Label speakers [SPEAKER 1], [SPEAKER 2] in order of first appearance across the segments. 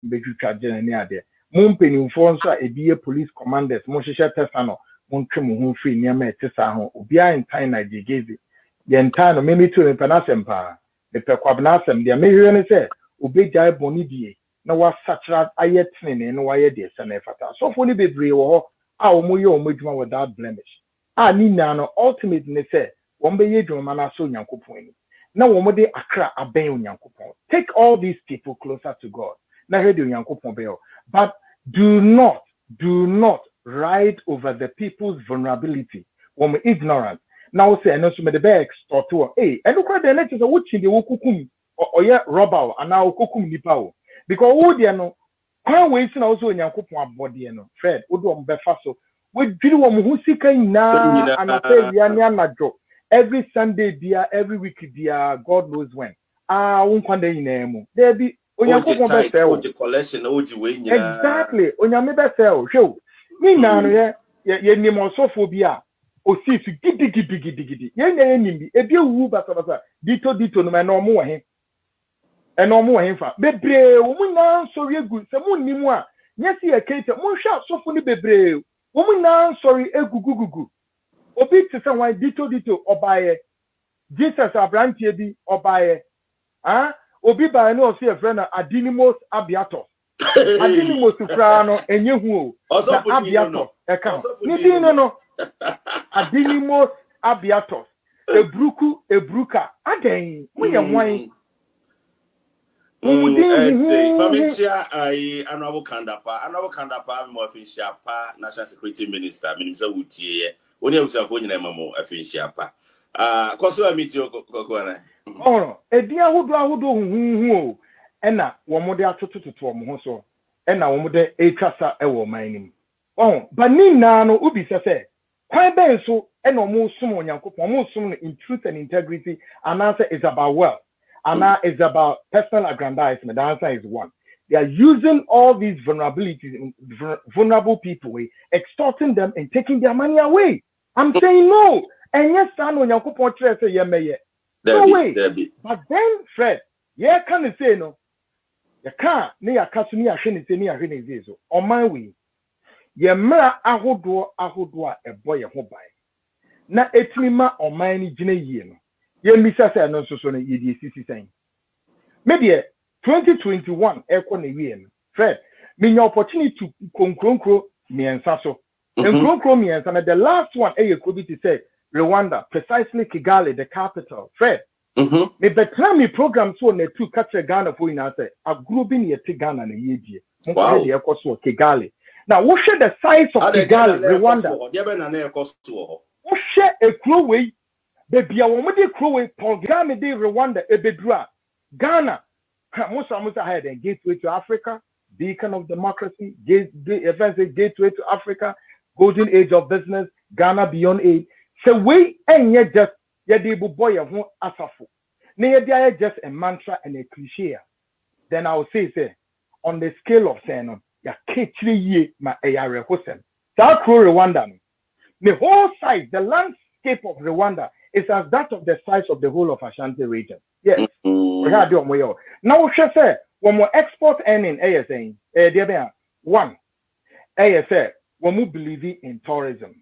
[SPEAKER 1] betwitwa gene ne ade mon penimfo nso a ebiye police commanders mo hwehwe tesano mon twe mo ho free niam etesa ho obia entan na gegezi ye ntan no memi to me panasem pa me pe kwabnasem de me hwere ne se obegya boni die na wa satra ayetene no wa ye de se na fata so fo ni bebre wo ho a omo ye omo dwuma without blemish a ni na no ultimate ne se wo mbe ye dwuma na so nyankopon ni na wo mo de akra aben nyankopon take all these people closer to God na he de nyankopon be but do not ride over the people's vulnerability when ignorant now say and so me the be extort to hey and look at the next is a watching the wokukum or yeah robber and now kokum nipa o because wo de no kwan we si na also nyankopon abode no Fred wo do be fa so we dwiri wo hu sika na anape bia ne anadwo every Sunday dia every week dia God knows when won kwanda nyina mu there be onyankopon be sell
[SPEAKER 2] collection oji we nyina
[SPEAKER 1] exactly onyame be sell show ni na no ye nim osofo bi a o si su gidi ye nya nim bi ebi wu basa dito no me no mo he eno mo he fa bebre wo mu na sori egu se mu nim a nyesi e kete mo hwa sofo ni bebre wo mu na sori egugugugu obi ti se wan dito obaye Jesus abrantie bi obaye obi ba no o se e friend adinimos abiatos adinimos fra no enye hu o abiatos e ka ni dino no adinimos abiatos ebruka aden muye wan
[SPEAKER 2] Mamentia Honorable Kandapa mo official pa National Security Minister minimza wutie oni abusafo nyina mamo official pa koso amitio kokona
[SPEAKER 1] no edi ahodo hu o ena wo mo de atototo mo ho so ena wo mo de etwasa e wo man nim bani na no ubi se kwan ben so ena mo sum onyankopon mo sum no in truth and integrity and answer is about wealth and now it's about personal aggrandizement. The answer is one. They are using all these vulnerabilities, vulnerable people, extorting them and taking their money away. I'm saying no. And yes, I know you can't say no way. But then, Fred, yeah, can you say no? You can't. Near Casuni, I shouldn't say near Renezo. On my way, ye mera ahodwa a boy a hobby. Na etima on my jine ye misa say no so na EDCC saying maybe 2021 ekwo na wie no Fred me your opportunity to konkronkro miensa so konkronkro miensa na the last one e could be to say Rwanda, precisely Kigali, the capital. Fred me betra me program so na two catch Ghana for in say a group in ye Ghana na ye die mo dey ekwo so Kigali now what share the size of Kigali Rwanda what share a crew way baby, I want to crow program de Rwanda ebedura Ghana. Musa had a gateway to Africa, beacon of democracy, gateway to Africa, golden age of business, Ghana beyond aid. So we and yet just the boy of one asafu. Near just a mantra and a cliche. Then I will say on the scale of saying ya kitchen ye my AR Hussein. South Rwanda. The whole size, the landscape of Rwanda is as that of the size of the whole of Ashanti region. Yes. Now, she said, when we export earning, one, ASA, when we believe in tourism.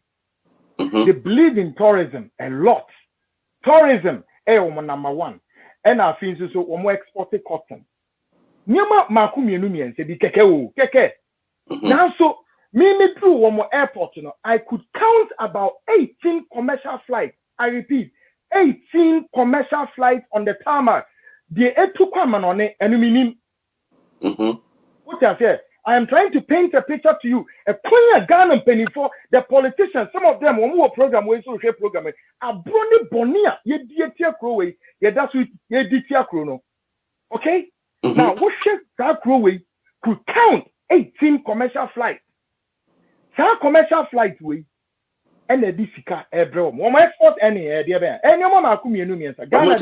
[SPEAKER 1] They believe in tourism a lot. Tourism, number one. And our things so when we export cotton. Nyama makumi enumi say di keke. Now so me through one more airport, I could count about 18 commercial flights. I repeat, 18 commercial flights on the tarmac. The etukwaman on it, and meaning. What I say, I am trying to paint a picture to you. A Konya Ghana penny for the politicians. Some of them, when we program, we social program, are brony bonia. Ye dear croway, ye that's with ye dear chrono. Okay? Now, what should that croway could count 18 commercial flights? Some commercial flights way. And the disika ebro mo export any there any mama kumenu miensa Ghana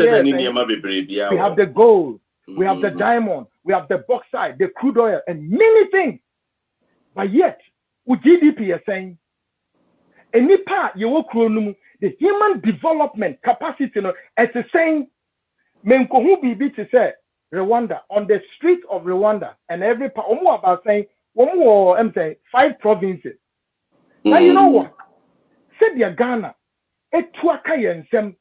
[SPEAKER 1] we have the gold, we have the diamond, we have the bauxite, the crude oil and many things, but yet with GDP is saying any part you work the human development capacity no as the saying men ko hu bibi to say Rwanda, on the streets of Rwanda, and every part, about saying, I'm saying 5 provinces. Now you know what? Said the Ghana, Etuaka Yensem,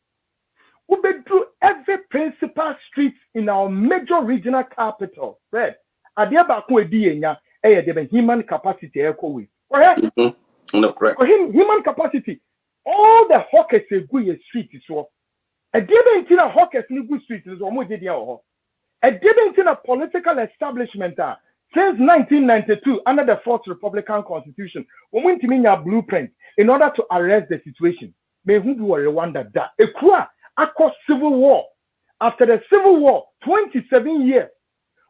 [SPEAKER 1] we been through every principal street in our major regional capital. Fred, Adiaba Kwedienya, the human capacity, correct?
[SPEAKER 2] No, correct.
[SPEAKER 1] For him, human capacity, all the hawkers a good street is so. A didn't in a hawkers in good street is almost did a didn't in a political establishment since 1992 under the 4th Republican Constitution. We went to mean a blueprint in order to arrest the situation. May who do Rwanda that a crua across civil war. After the civil war, 27 years,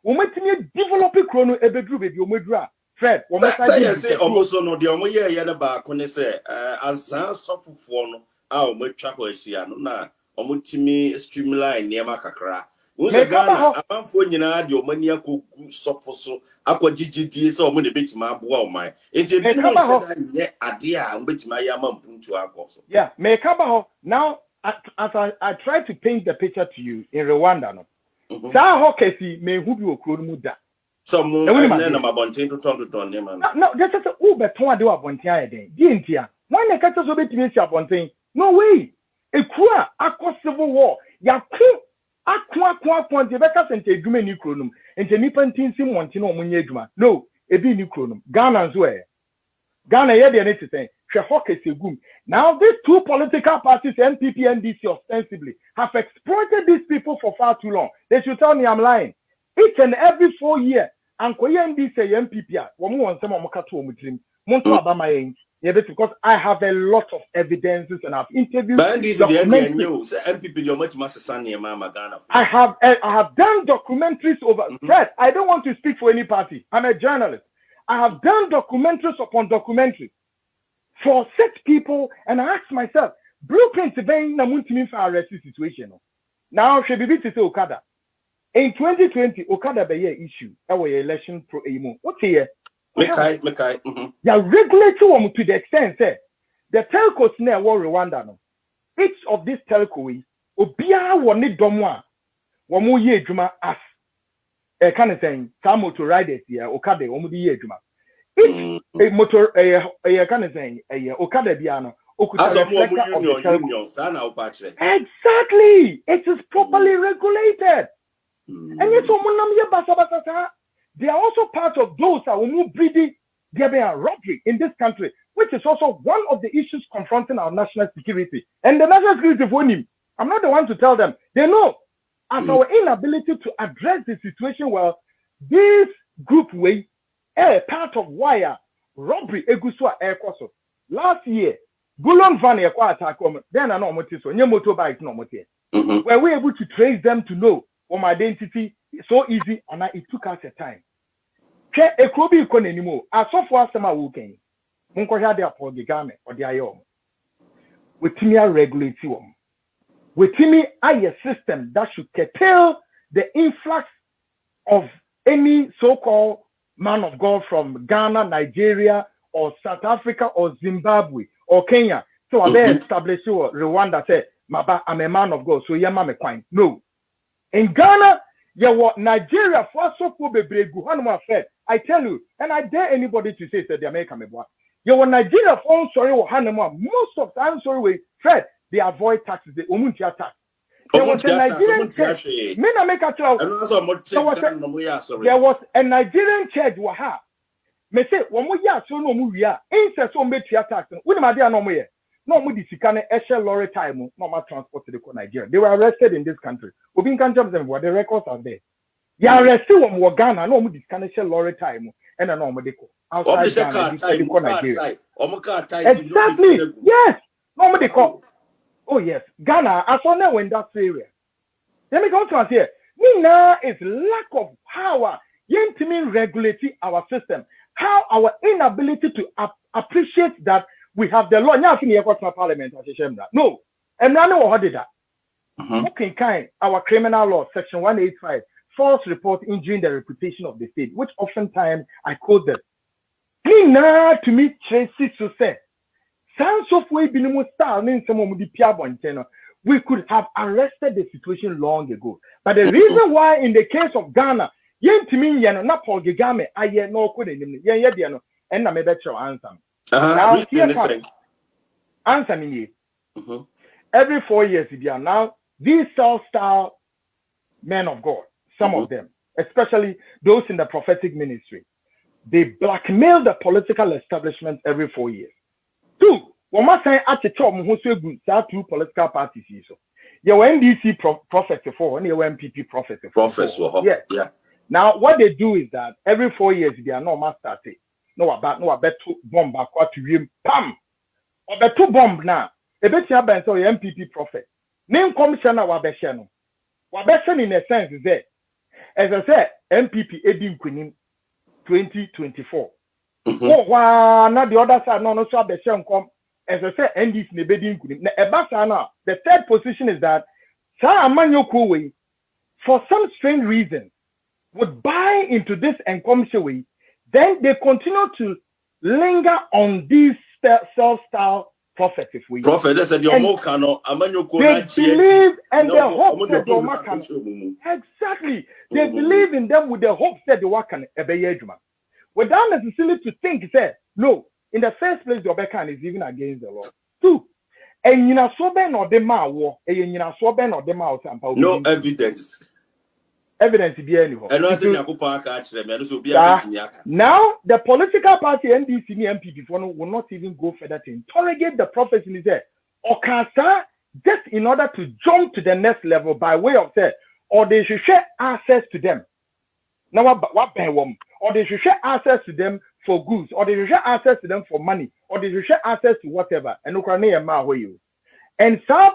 [SPEAKER 1] we went to develop a chrono ebedru baby omedra. Fred,
[SPEAKER 2] say almost no the omo ye na ba ko ne say azan sofofo no a o matwa ko ahia no na omo timi streamline niam kakra wo se Ghana amanfo nyina de omo ni akogu sofo so akogigidie se omo ne betima aboa oman enti bi no se da nye ade a omo betima ya mampuntu akoso.
[SPEAKER 1] Yeah, make up now as I try to paint the picture to you in Rwanda no. Sa hokesi me hu bi okro mu da.
[SPEAKER 2] Some no mabontin to ton
[SPEAKER 1] no, just as Uber ton de abontin ayeden. Di ntia. When the catch so betimi si abontin. No way. Ekua akọ civil war. Ya ku akwa point be ka sente adwuma ni kronum. Ente nipa ntinsi montin no munye adwuma. No, ebi ni kronum. Ghana nso Ghana ye de ne teten. Hwe hokesi gum. Now these 2 political parties, NPP and NDC ostensibly, have exploited these people for far too long. They should tell me I'm lying. Each and every 4 years, and NDC MPP, because I have a lot of evidences and I've interviewed. I have done documentaries over. Fred, I don't want to speak for any party. I'm a journalist. I have done documentaries upon documentaries for such people, and I ask myself, blueprint being na for arrest situation. Now, should be to say Okada. In 2020, Okada be issue our election pro emo. What's here?
[SPEAKER 2] Mekai.
[SPEAKER 1] Yeah, regulatory to the extent say the telcos near war Rwanda no. Each of these telcos obia woni domwa womo ye adwuma as kind of saying some motor riders here Okada womo di ye adwuma. Each a motor kind of saying Okada bia no exactly. It is properly regulated. And yet, they are also part of those who move breeding. There are robbery in this country, which is also one of the issues confronting our national security. And the national security for him, I'm not the one to tell them. They know as our inability to address the situation well, this group way part of wire robbery egusua aircoso. Last year, Gulon Van attack then I know motive so motorbikes no motive. Were we able to trace them to know my identity so easy and it took us a time. Che ekrobi iko anymore. Asofo asema woken. Munko hia de apo gigame or the ayom. Wetimi a regulate wom. Wetimi a system that should curtail the influx of any so-called man of God from Ghana, Nigeria, or South Africa, or Zimbabwe, or Kenya. So I established Rwanda say, Maba, I'm a man of God, so yama me quine. No. In Ghana, Nigeria for so I tell you, and I dare anybody to say that the American meboa. Nigeria for sorry most of the time sorry Fred, they avoid taxes, they omuntia tax. There was a Nigerian church. There was a Nigerian church waha. Me say one more year so no mu wia. Insert so make tax. We no dey no more. No mu di sika na ehye lorry time no ma transport to Nigeria. They were arrested in this country. Obi can jump them the records are there. Ya arrested one more Ghana no mu di sika na ehye lorry time and no mo dey go. Outside Nigeria. Exactly. Yes. No mo dey call. Oh yes, Ghana, as on now in that area. Let me go to here. Nina is lack of power. Yentimi regulating our system. How our inability to appreciate that we have the law. Now, in Parliament, no, and none of did that. Okay, kind our criminal law, section 185, false report injuring the reputation of the state, which oftentimes I quote them. Nina to me, Tracy to say. Sans of way binimu star means some of the Piabon tenor. we could have arrested the situation long ago. But the reason why, in the case of Ghana, yentimi yeno na Paul Kagame aye no ko denim ye de no and na me be tell answer. Now here answer me. Every 4 years now these self-styled men of God, some of them, especially those in the prophetic ministry, they blackmail the political establishment every 4 years. Two, one must say at the top who say two political parties. So you NDC prophet before and you MPP prophet before. Yeah. Now what they do is that every 4 years they are not started. No about to bomb back what to him pam. Or the two bomb now. A bit here by so MPP prophet. Name commissioner Wabeshano. Wabeshan in a sense is there. As I said, MPP Edim Kunim 2024. Oh, now the other side, no, so Wabeshan come. As I said, NDC Nebedim Kunim. The third position is that Amanyo Kowe, for some strange reason, would buy into this and commission way. Then they continue to linger on these self-style prophets. If we
[SPEAKER 2] prophet, they said your Mokano,
[SPEAKER 1] they believe and the hope that your Mokano. Exactly. They believe in them with the hope that the Wakan Ebeyejuma. Without necessarily to think, say, no, in the first place, your Bekan is even against the law. Two, and you know, so ben or the ma war, and you know, so ben or the mouth and
[SPEAKER 2] no evidence.
[SPEAKER 1] Evidence to be anyhow. Now, the political party NDC and MPP will not even go further to interrogate the prophets in his head. Or cancer, just in order to jump to the next level by way of say, or they should share access to them. Now, what pay them? Or they should share access to them for goods, or they should share access to them for money, or they should share access to whatever. And and some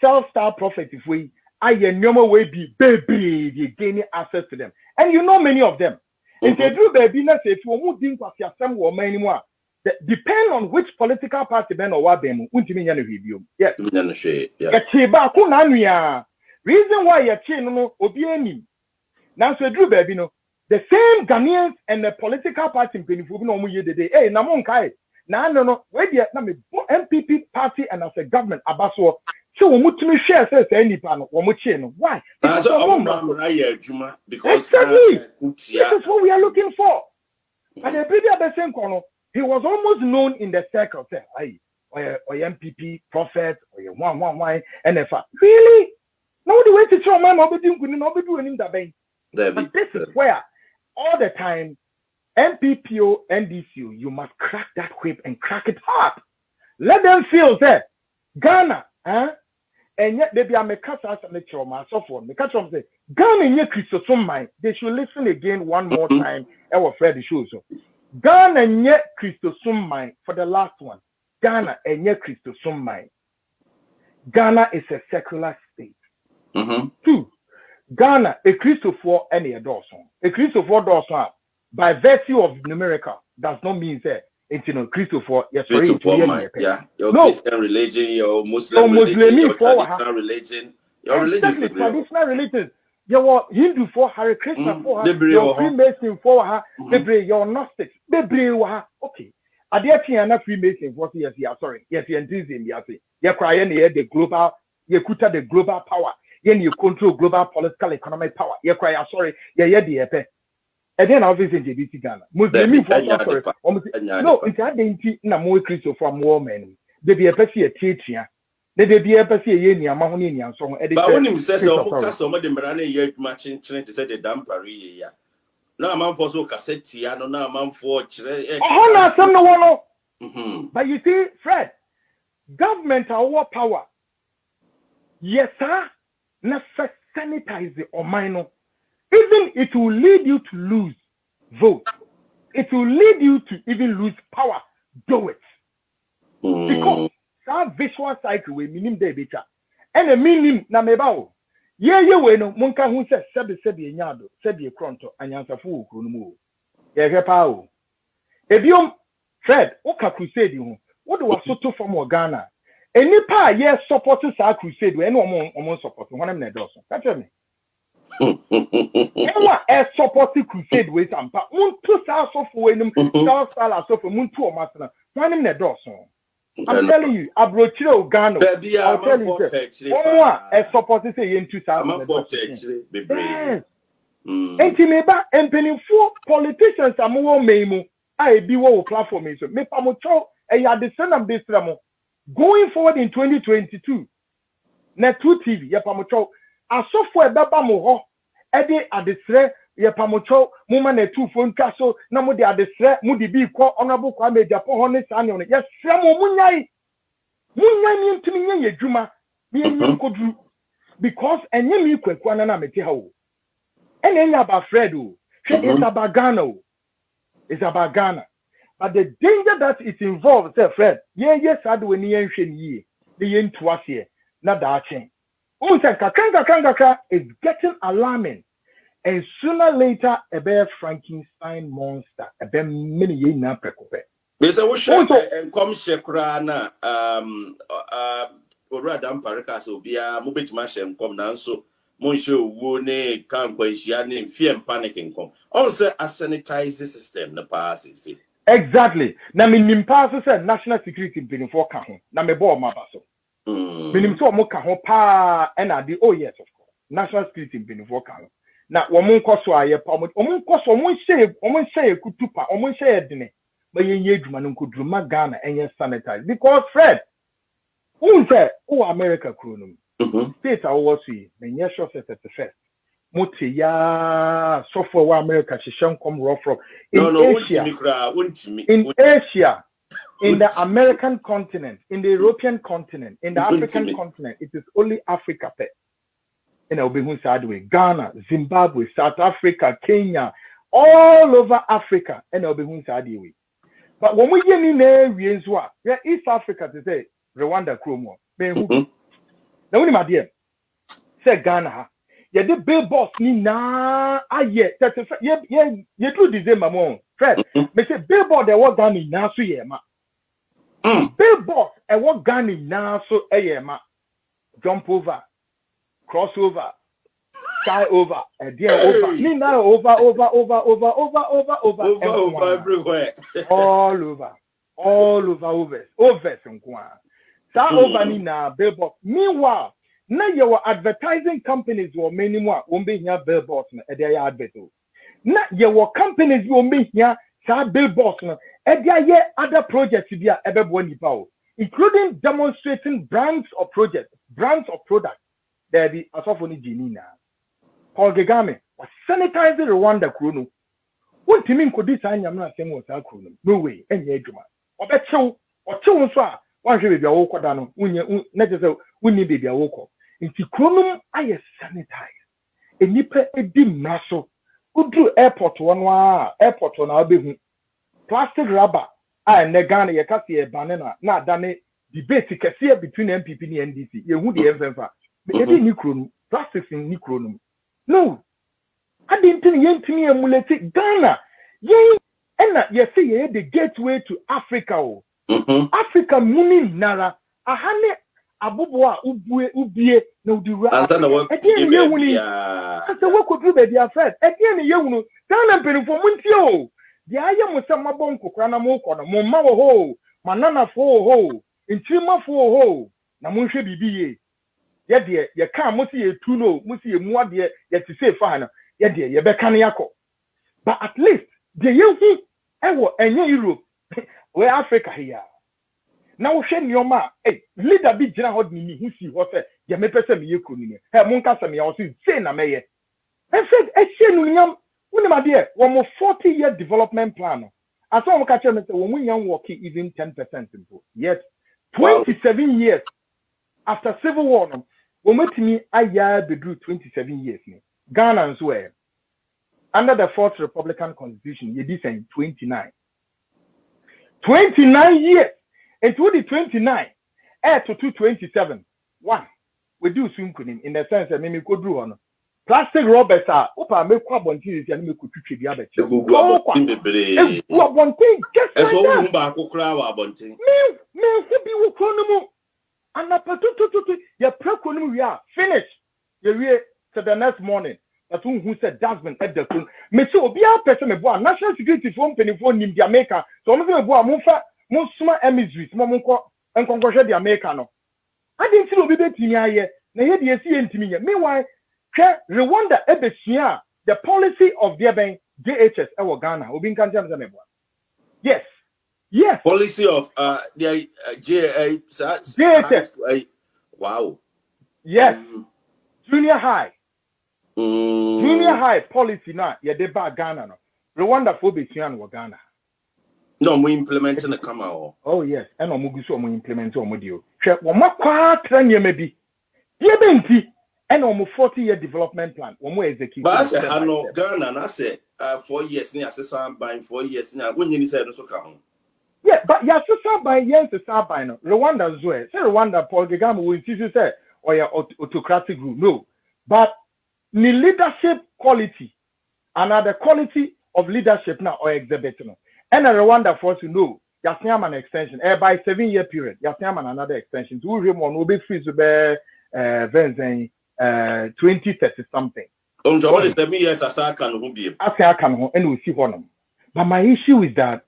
[SPEAKER 1] self-styled prophets, if we I normal way be baby, you gaining access to them. And you know many of them. If they do baby, let's say if you want to some woman anymore, depend on which political party ben or what them review. Yes. Reason why you're changing no obiani. Now so do baby no. The same Ghanaians and the political party in Penifubino hey, Namonkai. No, where the MPP party and as a government abaso. So we must share any panel. Why? Because exactly. This is what we are looking for. And the previous same corner, he was almost known in the circle. Say, or MPP prophet, or your one NFA. Really? No, the way to show my mother didn't do anything that way. But this is where all the time MPPO, NDCU, you must crack that whip and crack it hard. Let them feel that Ghana, and yet they be a mekasa lecture myself for me. Catch them say Ghana nye Christosum mind. They should listen again one more time. I will Fred the show so. Ghana nye Christosum mind for the last one. Ghana nye Christosum mind. Ghana is a secular state. Two, Ghana a Christopher any a Dawson. A Christopher Dawson by virtue of numerical does not mean that. It's Christopher, yes,
[SPEAKER 2] yeah. Your Christian religion, your Muslim religion, your traditional religion, your religion.
[SPEAKER 1] Traditional religion. Your Hindu for her, Christian for her, your Freemason for her, your Gnostics, okay. Are there any Freemason for yes, sorry, yes, enthusiasm, yes, you're crying the global, you could have the global power, you control global political economic power, you're crying, sorry, the and then obviously JBC Ghana. Muslim for no, it's a dainty na more Christo from woman. They be a person a teacher. They be a person a year, Mahoney and so on.
[SPEAKER 2] But when he says, oh, some of them ran a year matching trying to say the dampari. No, man for so cassette, no, man for
[SPEAKER 1] some no one. But you see, Fred, government our power. Yes, sir. Not sanitize the or minor. Even it will lead you to lose vote. It will lead you to even lose power. Do it. Because that visual cycle will mean the better. And the meaning na mebao. Ye we no monka hu se sebi nyado, sebi kronto anyansa fu kronumu. Ye hepa o. Ebiom Fred, oka crusade hu. What do was so to from Ghana? Enipa ye support sa crusade we no omon support. Wonam na doso. Catch me. A supporting crusade with Ampa. Muntu South of Winum, South Sala, so for Muntu or Masana. One in the Dawson. I'm telling you, Abrochiro Ghana. I'll tell you this. A support to say in 2000. Yes. Intimeba and penny four politicians are more memo. I be what platform is. Me pamucho a the son of this going forward in 2022. Net 2 TV, ya pamucho. A software baba moho. Ede adesre ya pamucho. Muma ne 2 phone castle. Namu de adesre. Mudi bi kwa honorable kwa me Japan honest anyon. Yes, Samo Munyai. Munyai mi ntumi ye juma. Mi kodru. Because enye mi kwa na meti ha wo. And then about Fredo, it's about Ghana. It's about Ghana. But the danger that it involves, Fred, yes, I do any ancient year, the yen twice here, not that change. Is getting alarming. And sooner or later, a bear Frankenstein monster, a bear many years now.
[SPEAKER 2] There's a wish and come Shekrana, or Radam Paracas, or Bia, Mubit Mash and come down so. Monsieur Wone can't question fear and panicking come. Also, a sanitizer system, the pass is it.
[SPEAKER 1] Exactly. Now, me pass said national security been for Cajon. Now, me board my basso. Minim so mo Cajon pa and I oh yes, of course. National security been for Cajon. Now, one cost why a palm, cost one say kutupa, one say a dinner. But ye man could do my Ghana and ye sanitize. Because Fred, who said, oh, America Krunum. State I was see, the year short at the first. Muti ya software wa America she shan't come raw from in Asia, in the American continent, in the European continent, in the African continent, it is only Africa pet. And I'll be who Ghana, Zimbabwe, South Africa, Kenya, all over Africa, and I'll be who but when we get in areas where East Africa to say Rwanda Chromo, now, my dear, say Ghana, you did billboards ni na aye. You do the same, mamon. Fred, me say billboard they work Ghana na so ye ma. Billboards they work Ghana na so ye ma. Jump over, cross over, sky over, dear over. Ni na over
[SPEAKER 2] everywhere.
[SPEAKER 1] all over some kwa. That over ni na billboard. Meanwhile, now your advertising companies will many more won't be here billboards at their advert. Now your companies will be here billboards at their other projects to be everyone including demonstrating brands of projects, brands of products. There be as often Jinina. Paul Gagame was sanitizing Rwanda Kruno. What do you mean could this I'm not saying was our Kruno? No way, any Eduma. Or bet so or two so. One should be a walker down, necessary, we need be a walker. In Tikronum, I sanitize. A nipper a dim muscle. Who do airport airport on our business. Plastic rubber. I negana ya kasi a banana, not done it. Debate between MPP and NDC. You would the ever. Maybe Nicronum, plastics in Nicronum. No. I didn't think to me a muletic Ghana. Yea, and you see the gateway to Africa. Africa muni nara ahane abubwa ubie na udura again ye wuni asa we could do be afraid again ye wunu Ghana penifo munti o de aye musama bonko kra na mo kono mo ma wo ho manana fo ho ntirima fo ho na mo hwe bibiye ye de ye ka mo se ye tu no mo se ye mu ade ye ti se fa na ye de ye be kan yakọ but at least de ye hu ewo enye Europe we Africa here. Now, Yoma, hey, leader be general me who see what ya me person me yekuni. Hey, Monka Sami, I was saying, I may. I said, I say, my dear, 40-year development plan. I saw catch him when we young working even 10% simple. Yet, 27 years after Civil War, when we to me, I drew 27 years. Ghana were under the Fourth Republican Constitution, you did say 29. 29 years and 2029 to 227 one we do soon in the sense that maybe could do on plastic rubbers are opa make kwa bonti and me could treat the other one thing just as all back bonti me be wo and to your preconum we are finished you to the next morning. That's who said Dasmond at the tune. Me so be a person me boa national security phone penny phone in Jamaica. So I'm going to go Musma emiseries, Momonko, and concussion the American. I didn't see no baby here. Na here the see ntimi. Meanwhile, Rwanda ebesia the policy of their bank JHS ewo Ghana. Obi nkan jam zamebo. Yes. Yes.
[SPEAKER 2] Policy of the
[SPEAKER 1] JHS.
[SPEAKER 2] Wow.
[SPEAKER 1] Yes. Junior high. Junior high policy na ye de ba Ghana no. Rwanda for besia no Ghana.
[SPEAKER 2] No, we implementing the come out.
[SPEAKER 1] Oh yes, and omuguso omu implement omudio. Hwe wo makwa tranye mebi. Ye benti and omu 40-year development plan. Wo mo execute.
[SPEAKER 2] But I say ano Ghana na say 4 years ni assessment by 4 years ni when you say no so ka ho.
[SPEAKER 1] Yeah, but ya assessment by yes assessment by no. Rwanda zoe. Say Rwanda Paul Kagame will insist say or ya autocratic group. No. But the leadership quality another quality of leadership now or exhibit no. And Rwanda for us to know, Yasiam an extension, by 7-year period, Yasiam another extension. To Remon will be free to be 2030 something.
[SPEAKER 2] 7 years as I can be.
[SPEAKER 1] I can and we see one. But my issue is that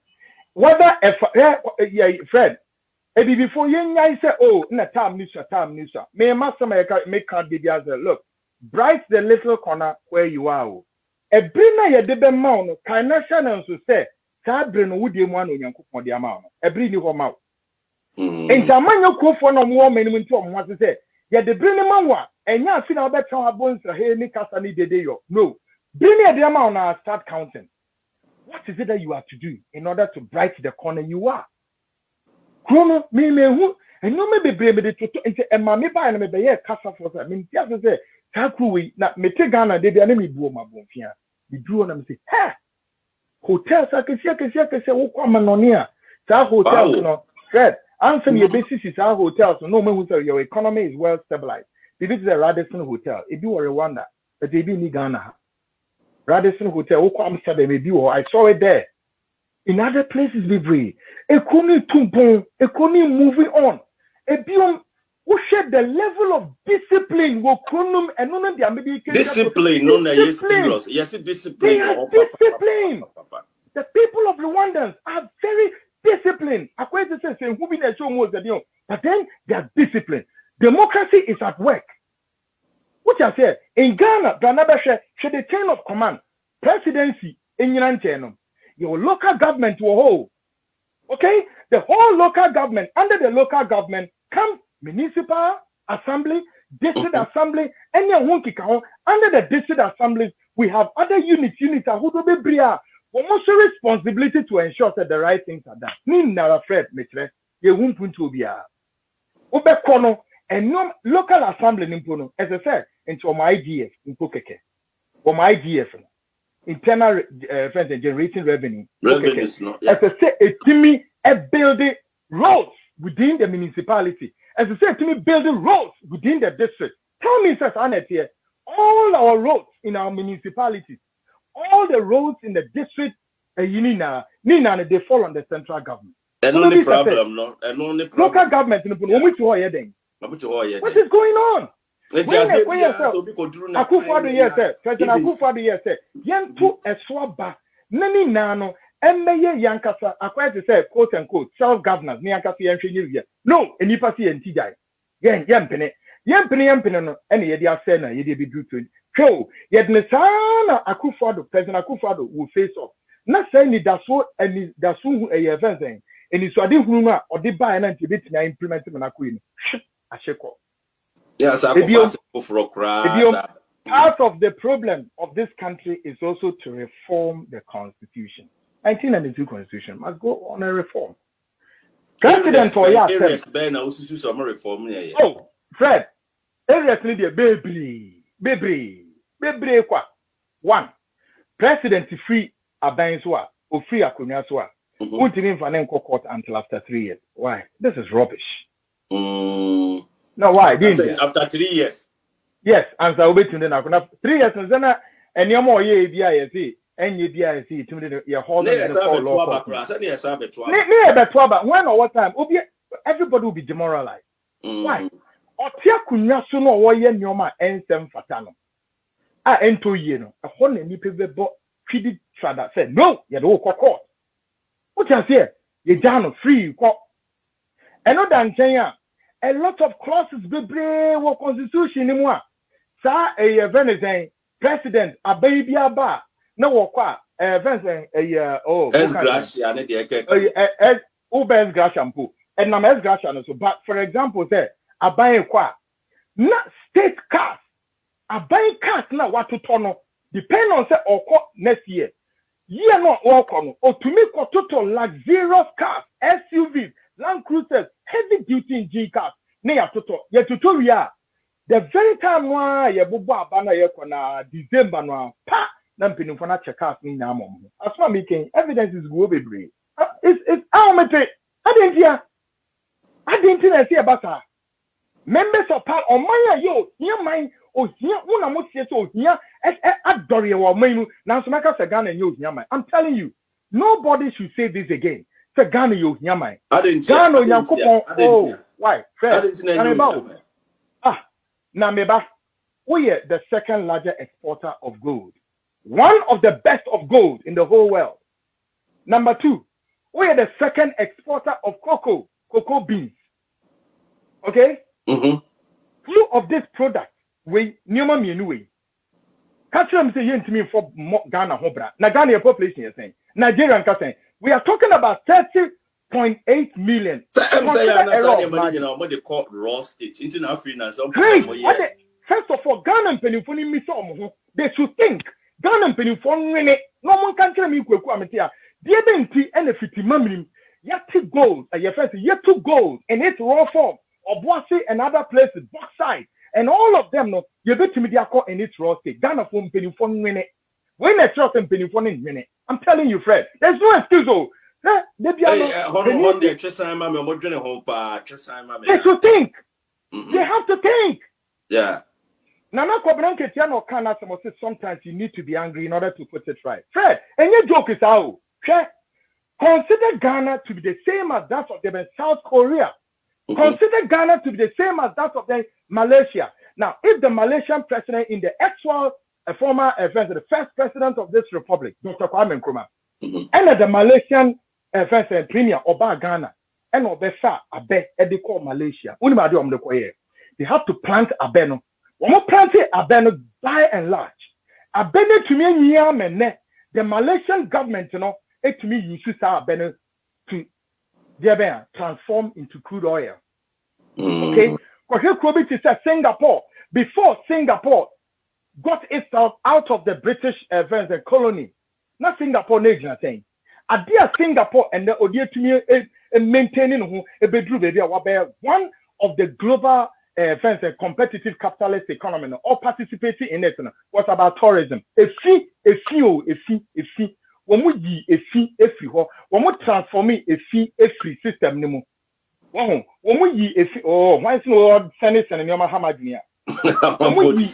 [SPEAKER 1] whether Fred, before you say, oh, in a time, Nisa, may master make card videos. Look, bright the little corner where you are. A brinna ye debe mount, financial and so say. Sabre no wudi mu anu Nyankopon de ama no ebri ni ho ma wo enta manyo krofo no mo menu nti o mo ase se ye de bri ni ma wo enya afi na obetra abonsa he ni kasa ni dede yo no bri ni de ama na start counting. What is it that you have to do in order to bright the corner you are? Krono me hu eno me bebre me de toto enti ema me ba na me be ye kasa for say me tia se ka kruwi na me te Ghana de bia na me buo ma bonfia me duro na me say ha hotels akesi wokwa manonia sa hotels no Fred answer your basis is our hotels no man who say your economy is well stabilized. If it is a Radisson hotel if you were Rwanda but they be in Ghana Radisson hotel wokwa Amsterdam maybe I saw it there in other places be free economy tumpon economy moving on who share the level of discipline wo kronum and none the American
[SPEAKER 2] discipline no na yes serious yes discipline
[SPEAKER 1] discipline. The people of Rwandans are very disciplined. According to say who be the show most the but then they are disciplined. Democracy is at work. What I say in Ghana, share the chain of command, presidency in your local government will hold. Okay, the whole local government under the local government comes municipal assembly, district assembly, and under the district assemblies, we have other units who do be bria. Almost a responsibility to ensure that the right things are done. Nina Fred, Mitre, you won't put to be a Obekono and no local assembly nimpono, as I said, into my IGF in Pokeke. Or my IGF, internal generating revenue.
[SPEAKER 2] Revenues, no.
[SPEAKER 1] As I said, a Timmy a building roads within the municipality. As I said, Timmy building roads within the district. Tell me, says Annette here, all our roads in our municipalities. All the roads in the district, Nina, they fall on the central government.
[SPEAKER 2] And only problem, no. And only problem.
[SPEAKER 1] Local government, what is going on? Akufo-Addo yes, sir. President Akufo-Addo yes, sir. Yentu eswaba nani nano emmeye yankasa acquired to say quote unquote self-governance ni yankasa yenhwe no enipa si entijai yempene no ene yedi ase na yedi be do 20 so yedne sana Akufo-Addo President Akufo-Addo will face off na say ni daso eni daso hu event eni so ade hunu a ode ba na nti betina implement na koyi asheko.
[SPEAKER 2] Yes,
[SPEAKER 1] part of the problem of this country is also to reform the constitution. 1992 constitution must go on a reform. President for yes, oh, Fred, areas need a baby kwa. One, president free abanswa or free akunyaswa. Won't even find court until after 3 years. Why? This is rubbish. No, why?
[SPEAKER 2] After 3 years.
[SPEAKER 1] Yes, and so we between the 3 years and then any more year BIC and you BIC to your whole when or what time everybody will be demoralized. Why? Otia kunya so no wo ye nyoma ensem fatano. Ento ye no. E ho na ni pebebo twidi trada said no, ye do court. What you say? You down free. Another thing, a lot of clauses be brave constitution anymore. Sa a Venezia president a baby aba no wakwa Venezia
[SPEAKER 2] es gracia ne de ke
[SPEAKER 1] Uber's gracia mpo and na mes gracia no so but for example say aban kwa na state cars aban cars na watoto no depend on say oko next year no oko no otumi ko total luxurious cars SUVs Land Cruisers heavy duty G cars na ya toto wi a the very time why ye bubu abana ye kona December no pa na mpinifo na check out ni na mom as for making evidence is go bebre it's how me I didn't na see about members of part on my yo here mine o here una mo see so here adore ye wo man na so maka say Ghana yo here mine I'm telling you nobody should say this again say Ghana yo here mine Ghana Yankopon oh why now, Meba, we are the second largest exporter of gold. One of the best of gold in the whole world. Number two, we are the second exporter of cocoa beans. Okay? Few of this product, we Newman Mianui. Catch them say to me for Ghana Hobra. Now, Ghana population is saying, Nigerian saying, we are talking about 30.8 million.
[SPEAKER 2] What they call raw state.
[SPEAKER 1] First of all, Ghana penifoni miso they should think Ghana penifoni no one can tell me kweku ametia. The benti and the 50 mamrim yet gold. Yet to gold in its raw form. Obuasi and other places, bauxite, and all of them no. You bet me in its raw state. Ghana from penifoni when a trust in penifoni minute. I'm telling you, Fred. There's no excuse. They should think. They have to think.
[SPEAKER 2] Yeah.
[SPEAKER 1] Sometimes you need to be angry in order to put it right. Fred, and your joke is out. Consider Ghana to be the same as that of them in South Korea. Consider Ghana to be the same as that of them Malaysia. Now, if the Malaysian president in the actual former event, the first president of this republic, Dr. Kwame Nkrumah, and the Malaysian first premier Oba Ghana and Obesa Abe Ediko Malaysia. They have to plant abeno. When we plant abeno by and large, abeno to me the Malaysian government, it to me uses abeno to transform into crude oil. Okay, because Singapore before Singapore got itself out of the British colony. Not Singapore nation saying. Adia Singapore and the Odia to me maintaining a bedroom baby one of the global competitive capitalist economy or participating in it was about tourism. A fee. When we a fee when we transform a fee system nemo. When we a fee why is no Senate and Yama Hamadia? Obi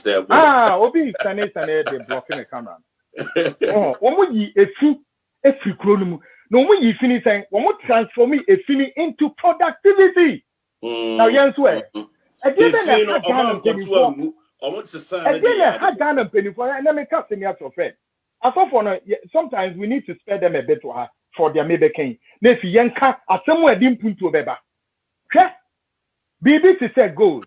[SPEAKER 1] Senate and they blocking the camera. When we a fee no we finish saying when we transform a fee into productivity. Now yes way. Again had Ghana penny for and let me cut me out of it. Sometimes we need to spare them a bit for their maybe king. If Yanka at somewhere didn't put to beba. BBC said gold.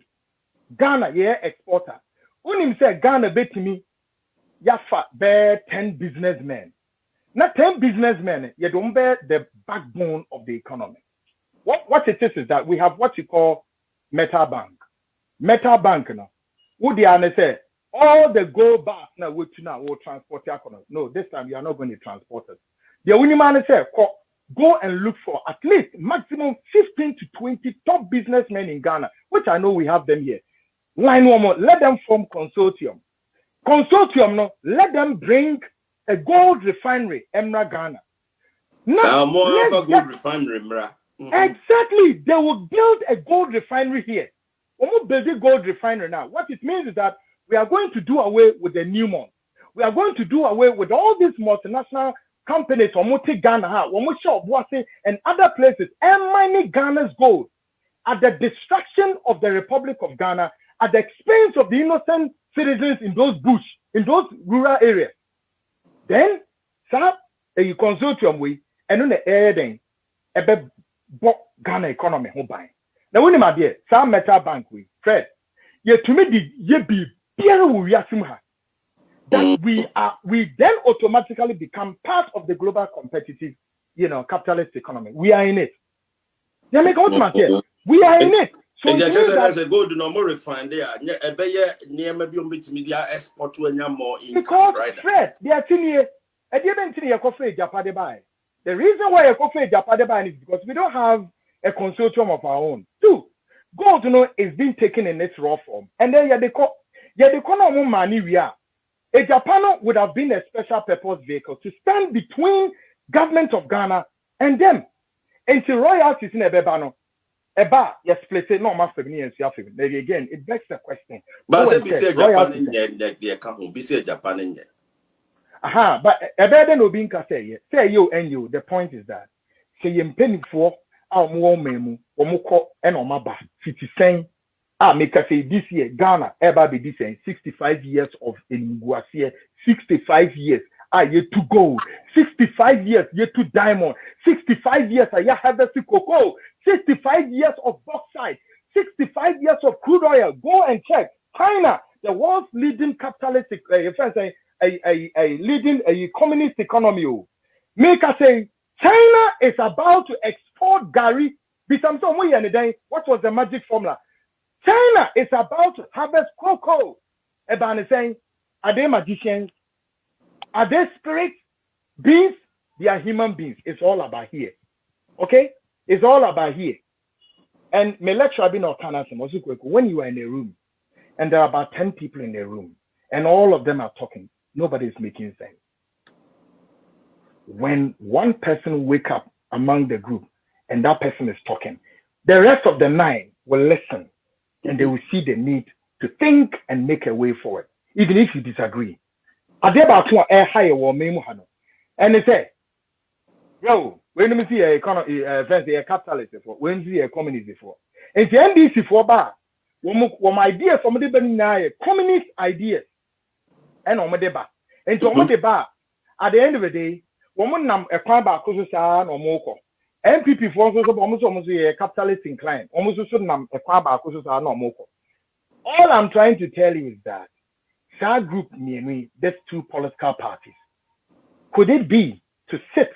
[SPEAKER 1] Ghana exporter. When him said Ghana bet me Yafa bear 10 businessmen. Not 10 businessmen, you don't bear the backbone of the economy. What it is that we have what you call Metal Bank. Metal Bank now. Would they say all the gold bars now will transport the economy? No, this time you are not going to transport it. The only man say go and look for at least maximum 15 to 20 top businessmen in Ghana, which I know we have them here. Line one more, let them form consortium. Consortium no, let them bring a gold refinery, Emra Ghana.
[SPEAKER 2] Now more of a gold refinery, Emra.
[SPEAKER 1] Exactly. They will build a gold refinery here. We will build a gold refinery now. What it means is that we are going to do away with the Newmont. We are going to do away with all these multinational companies, Ghana, and other places, and mining Ghana's gold at the destruction of the Republic of Ghana, at the expense of the innocent citizens in those bush, in those rural areas. Then, sir, a consortium we, and on the air then, but Ghana economy who buy. Now when my dear, some metal bank we Fred, ye to me the ye be that we then automatically become part of the global competitive, capitalist economy. We are in it. We are in it.
[SPEAKER 2] So that's a good no more refined there. Export to more
[SPEAKER 1] because Fred, they are here. The reason why a coffee Japan is because we don't have a consortium of our own. Two, gold is being taken in its raw form, and then the money we are. A Japan would have been a special purpose vehicle to stand between government of Ghana and them. Until royalties in a bebano, yes, split it, no master and maybe again, it begs the question.
[SPEAKER 2] But say Japan in the account, be say Japan in there.
[SPEAKER 1] But a better no being say you and you. The point is that say you penny for our more memu or moko and on my back 50 make us say this year Ghana ever be this 65 years of Nguasie, 65 years yet to go, 65 years yet to diamond, 65 years harvest cocoa, 65 years of bauxite, 65 years of crude oil. Go and check China, the world's leading capitalist leading a communist economy. Make us say China is about to export Gary. What was the magic formula? China is about to harvest cocoa. Eban is saying, are they magicians? Are they spirits? Beings? They are human beings. It's all about here. Okay? It's all about here. And my lecture have been when you are in a room and there are about 10 people in the room and all of them are talking, nobody is making sense. When one person wake up among the group and that person is talking, the rest of the 9 will listen and they will see the need to think and make a way forward, even if you disagree. And they say, yo, when we see a economy, a capitalist before, when we see a communist before, and the NDC for bar, one ideas from the communist ideas, and on the bar, and to the bar, at the end of the day, woman nam a crime by Kosusa or Moko. MPP for almost a capitalist inclined, almost a crime by Kosusa or Moko. All I'm trying to tell you is that that group near me, there's 2 political parties. Could it be to sit,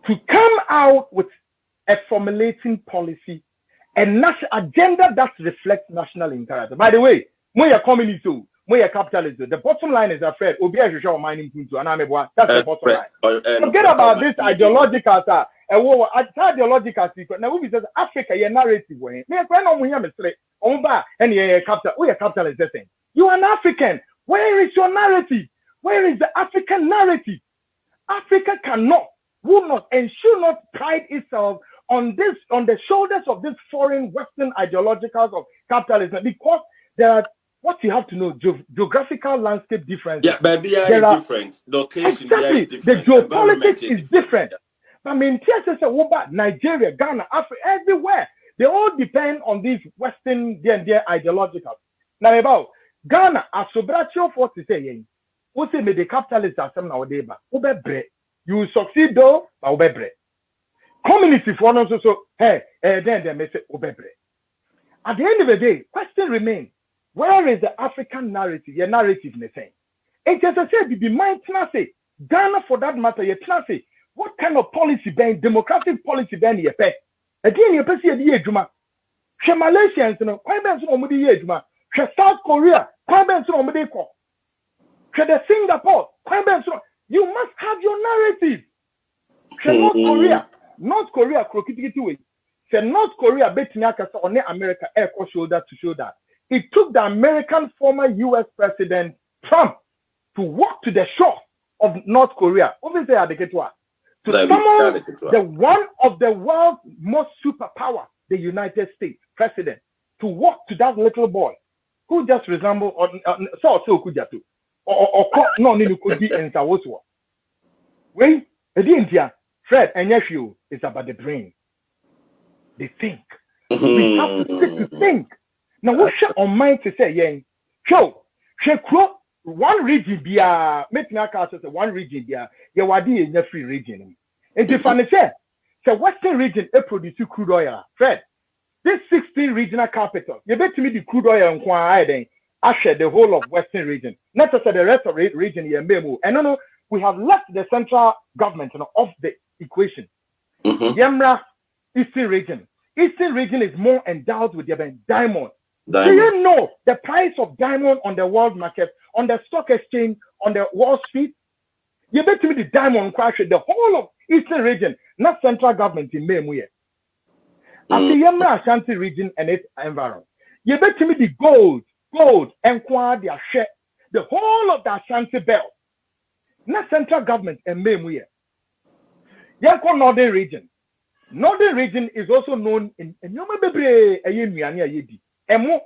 [SPEAKER 1] to come out with a formulating policy, a national agenda that reflects national imperative? By the way, when you're communist, when you're capitalist, the bottom line is afraid. That's the bottom line. Forget about this ideological stuff. Ideological secret. Now we say Africa, your narrative way. Me friend on we and you're capital. We are capitalist. You are an African. Where is your narrative? Where is the African narrative? Africa cannot, will not, and should not pride itself on the shoulders of this foreign Western ideologicals of capitalism, because there are what you have to know, geographical landscape differences.
[SPEAKER 2] Yeah, but they are different. Location,
[SPEAKER 1] exactly.
[SPEAKER 2] Different.
[SPEAKER 1] The geopolitics is different. I mean, Nigeria, Ghana, Africa, everywhere. They all depend on these Western ideologicals. Now about Ghana, as Sobratio for to say, who say me the capitalists are some nowadays, you will succeed though, but ubebre. Communists if one also so then they may say ubebre. At the end of the day, question remains: where is the African narrative? Your narrative, me saying. And just I said, be mindful. Say Ghana, for that matter, you can say what kind of policy ben, democratic policy ben you pay. Again, you pay the Juma. She Malaysians, quite ben so many years, Juma. She South Korea, quite ben so many ko. She the Singapore, quite ben so. You must have your narrative. She North Korea, crokitiki way. She North Korea bet nyakasa on America air shoulder to shoulder. It took the American former U.S. President Trump to walk to the shore of North Korea. Obviously, to summon the one of the world's most superpower, the United States president, to walk to that little boy who just resembled Wait, India, Fred and Nephew is about the brain. They think. We have to sit to think. Now, what's on mind to say, Yang? Show, one region be a make me say one region be a Yawadi in your free region. And if I say, So Western region produce crude oil. Fred, this 16 regional capitals, you bet me the crude oil and I share the whole of Western region. Not just the rest of the region here, and no, we have left the central government off the equation. Yamra, Eastern region. Eastern region is more endowed with diamond. Do you know the price of diamond on the world market, on the stock exchange, on the Wall Street? You bet me the diamond crash, the whole of Eastern region, not central government in Memuye. After Yamra Ashanti region and its environment. You bet me the gold, and their share, the whole of the Ashanti belt, not central government and Memuye. Yanko Northern region. Northern region is also known in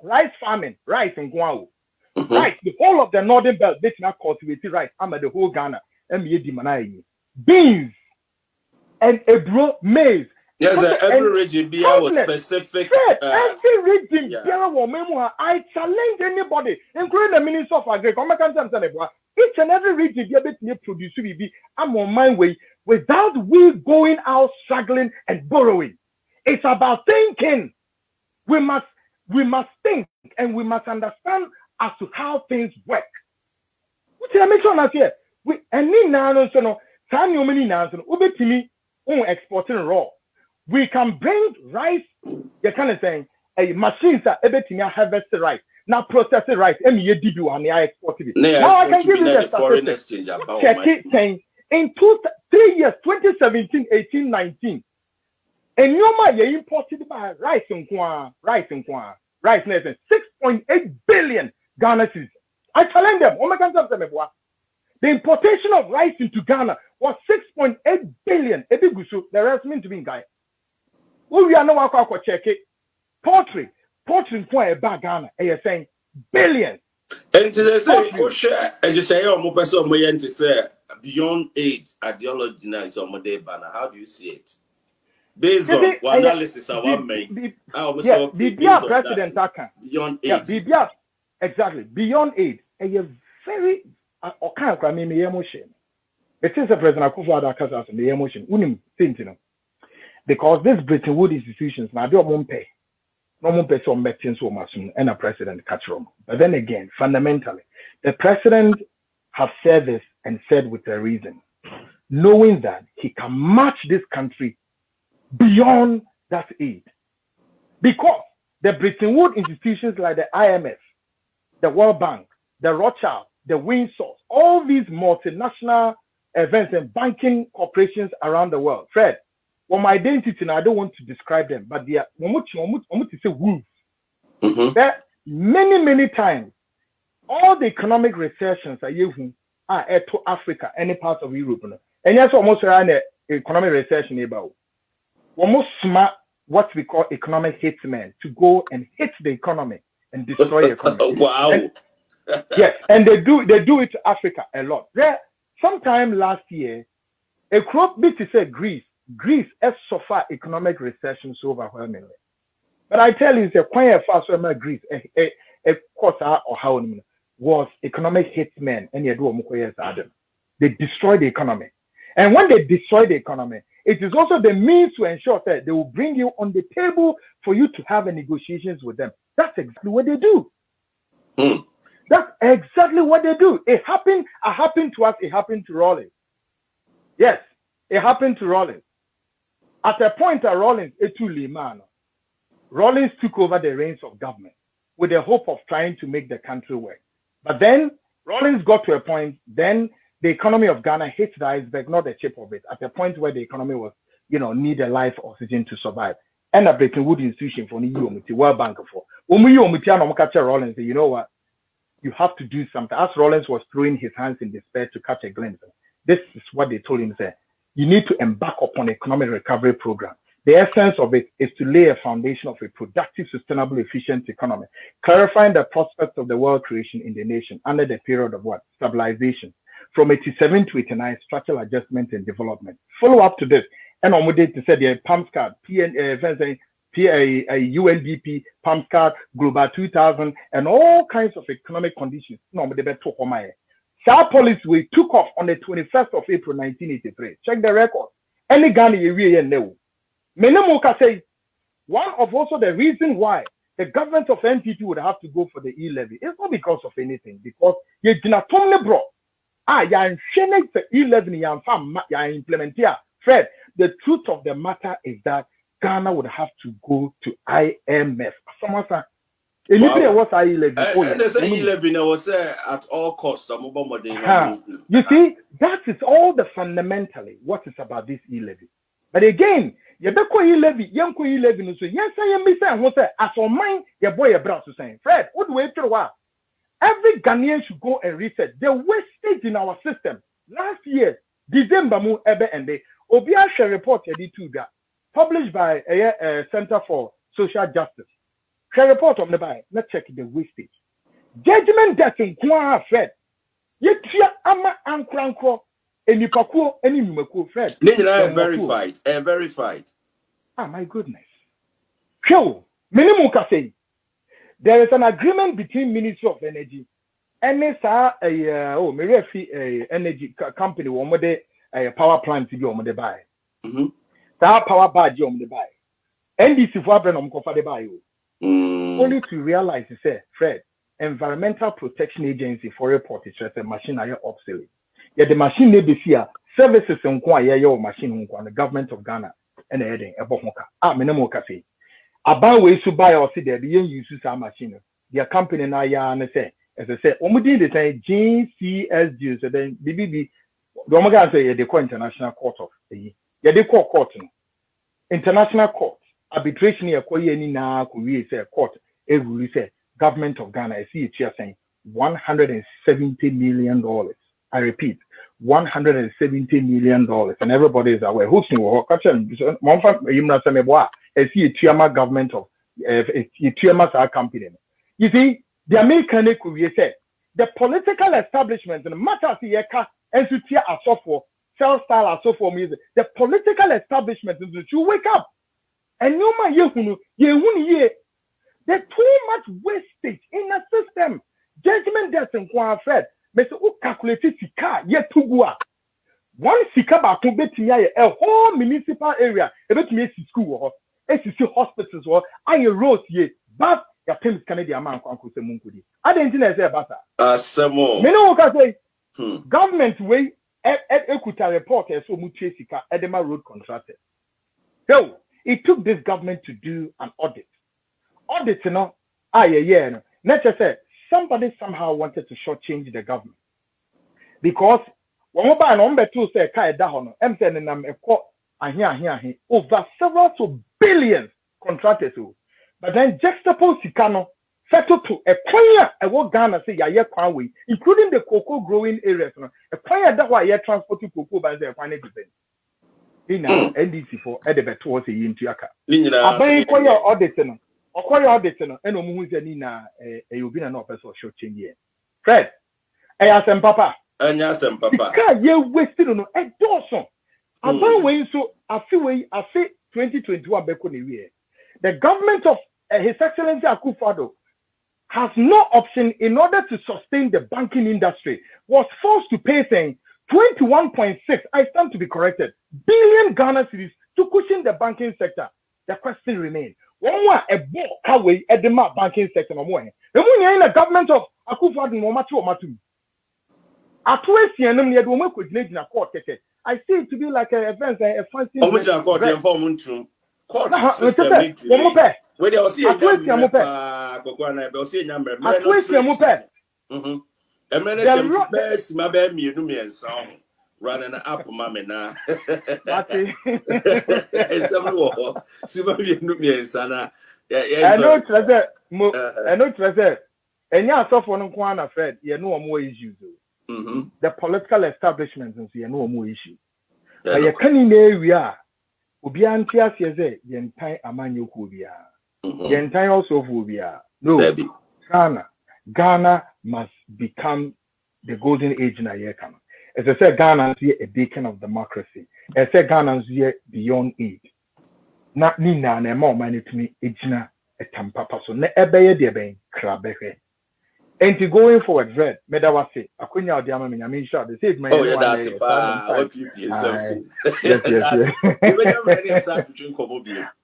[SPEAKER 1] rice farming, rice and guao. Rice, the whole of the northern belt, they not cultivated rice. I'm at the whole Ghana. Beans and maize.
[SPEAKER 2] Yes, every region be our specific.
[SPEAKER 1] Every region, I challenge anybody, including the Minister of Agriculture. Each and every region, they produce. I'm on my way without we going out struggling and borrowing. It's about thinking. We must think and we must understand as to how things work. Which I make sure here. We exporting raw. We can bring rice, you kind of saying, machines are able to harvest the rice. Now process the rice, and you do and I export it. Now I can give you the foreign exchange. Check it saying in 3 years, 2017, 18, 19. And you imported by rice and corn, rice 6.8 billion Ghana cedis. I challenge them. The importation of rice into Ghana was 6.8 billion. The rest mean to be in Ghana. We are now going to check it. Poultry for a bag Ghana. You're saying billions.
[SPEAKER 2] And to say, and just say, oh, more person, to say beyond aid ideology now is on day banner. How do you see it? Based on what analysis I want make.
[SPEAKER 1] President
[SPEAKER 2] beyond aid.
[SPEAKER 1] Yeah, exactly. Beyond aid. And you're very it is a President Kwaku Annan the emotion. Because these Bretton Woods institutions now they won't pay. No one pay some meetings so much and a president catch room. But then again, fundamentally, the president has said this and said with a reason, knowing that he can match this country beyond that aid. Because the Bretton Woods institutions like the IMF, the World Bank, the Rothschild, the Windsor, all these multinational events and banking corporations around the world. Fred, well, my identity, and I don't want to describe them, but they are to say wolves. That many times, all the economic recessions are to Africa, any part of Europe. And that's almost around the economic recession about. Almost smart what we call economic hitmen to go and hit the economy and destroy the economy.
[SPEAKER 2] Wow.
[SPEAKER 1] Yes, and they do it to Africa a lot. There, sometime last year, a crop bit to say Greece has suffered economic recession so overwhelmingly. But I tell you, it's a quite fast Greece, a quarter or how many was economic hitmen, and they destroy the economy. And when they destroy the economy, it is also the means to ensure that they will bring you on the table for you to have a negotiations with them. That's exactly what they do. That's exactly what they do. It happened to us. It happened to Rawlings. Yes, it happened to Rawlings. At a point, Rawlings took over the reins of government with the hope of trying to make the country work. But then Rawlings got to a point, then the economy of Ghana hit the iceberg, not the tip of it, at a point where the economy was, need a life oxygen to survive. And a Bretton Woods institution for the World Bank for. Rawlings, you know what? You have to do something. As Rawlings was throwing his hands in despair to catch a glimpse, this is what they told him, say, you need to embark upon an economic recovery program. The essence of it is to lay a foundation of a productive, sustainable, efficient economy, clarifying the prospects of the wealth creation in the nation under the period of what? Stabilization. From 87 to 89, structural adjustment and development. Follow up to this. And on with it, to say the PAMS card, UNDP, PAMS card, Global 2000, and all kinds of economic conditions. No, but they better talk on my. Our policy took off on the 21st of April, 1983. Check the record. Any Ghana area no. Menemuka say one of also the reason why the government of NPP would have to go for the e-levy. It's not because of anything, because you did not bro. You the e-levy you implement here. Fred, the truth of the matter is that Ghana would have to go to IMF. Someone said, what's e-levy?
[SPEAKER 2] And there's e-levy was at all costs.
[SPEAKER 1] You see, that is all the fundamentally what is about this e-levy. But again, you don't call e-levy, you don't call e-levy. So yes, I am missing. As on mine, your boy, your brother, saying, Fred, what do we do? Every Ghanaian should go and research the wastage in our system. Last year, December, and they Obia share report published by a Center for Social Justice. Share report on the buy. Let's check the wastage. Judgment death in Kwa Fred. Yet ama ankranko. Any pakuo, any numako, Fred.
[SPEAKER 2] Verified. Verified.
[SPEAKER 1] Ah, my goodness. So, Minimuka say there is an agreement between Ministry of Energy and energy company, a power plant to be on the buy. That power badge on the buy. NDC for Abrenum for the buy. Only to realize, say, Fred, Environmental Protection Agency for report is just a machine I obsolete. Yet the machine may be here, services and your machine on the government of Ghana and the heading a bomoka. Ah, minimo cafe. About ways to buy or see there the use our machine. The company na ya and say, as I said, Omudi the time GCSG, so then BBB, the Omega say the international court of the yeah, they call court international court arbitration here any na we say court every say government of Ghana I see it here saying $170 million. I repeat, $170 million, and everybody is aware. Who's new? I see a Tiama government of Tiama company. You see, the American economy said the political establishment and the matters here and to tear us off for cell style as so for music. The political establishment is to wake up and you might there's too much wastage in the system. Judgment death in Kwa Fred. But who calculated sika yet to go up? One sika back to bet a whole municipal area, a bit me school, SCC hospitals, or I roads ye, but your Thames Canadian man, Uncle Semunkudi. I didn't say about that.
[SPEAKER 2] Some more.
[SPEAKER 1] Government way at Equita report as so much sika Edema road contractor. So it took this government to do an audit. Audit, you know, let's just say. Somebody somehow wanted to shortchange the government because when we buy number two say over several billions contractors, but then juxtapose Sikano settle to a choir a what Ghana say way, including the cocoa growing areas. A choir that why transport to cocoa by the financial in NDC for Edebet towards a yin to Yaka. I buy choir auditor. Okwari auditor and omuze ni na obi na person show change here. Fred, ayasem papa.
[SPEAKER 2] Ayasem papa.
[SPEAKER 1] Ka ye wasted no e doso. Aban we so afi 2021 beko ne wie. The government of His Excellency Akufo-Addo has no option in order to sustain the banking industry. Was forced to pay saying 21.6, I stand to be corrected, billion Ghana cedis to cushion the banking sector. The question remains. One more a book away at the map banking sector no more. The money in the government of Akufo-Addo no matter what matter. At West Yemen, you don't coordinate in a court. I see it to be like a event, a fancy.
[SPEAKER 2] Court system. Where they see a sound. Running up, mamma. I
[SPEAKER 1] know, treasure. And yeah, so for no one, Fred, you know more issues. The political establishment and see no more issues. I can't area. Ubiantia says, the entire Amanyo Kubia. The entire also Kubia. No, Ghana must become the golden age in a year. As I said, Ghana is a beacon of democracy. As I said, Ghana is beyond aid. Not Nina and more money to me, Ejina, a Tampapa. So, ne ebeye de ben, Krabehe. And going forward, Fred, Medawase, Akunya Diama, I mean, sure, they said my
[SPEAKER 2] oh, yeah, that's it. What people
[SPEAKER 1] yes, yes,
[SPEAKER 2] yes.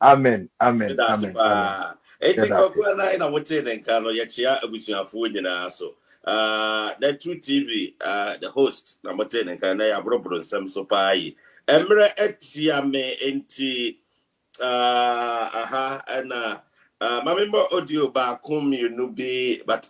[SPEAKER 1] Amen, amen,
[SPEAKER 2] That's
[SPEAKER 1] amen,
[SPEAKER 2] pa. Eti Kwaku Annan na wote ne nka no ye chia abusuafo nyina so. The True TV, the host na wote ne nka na ya brobro nsem so pa yi. Emre etia me enti aha na mamemba audio ba kom you no be but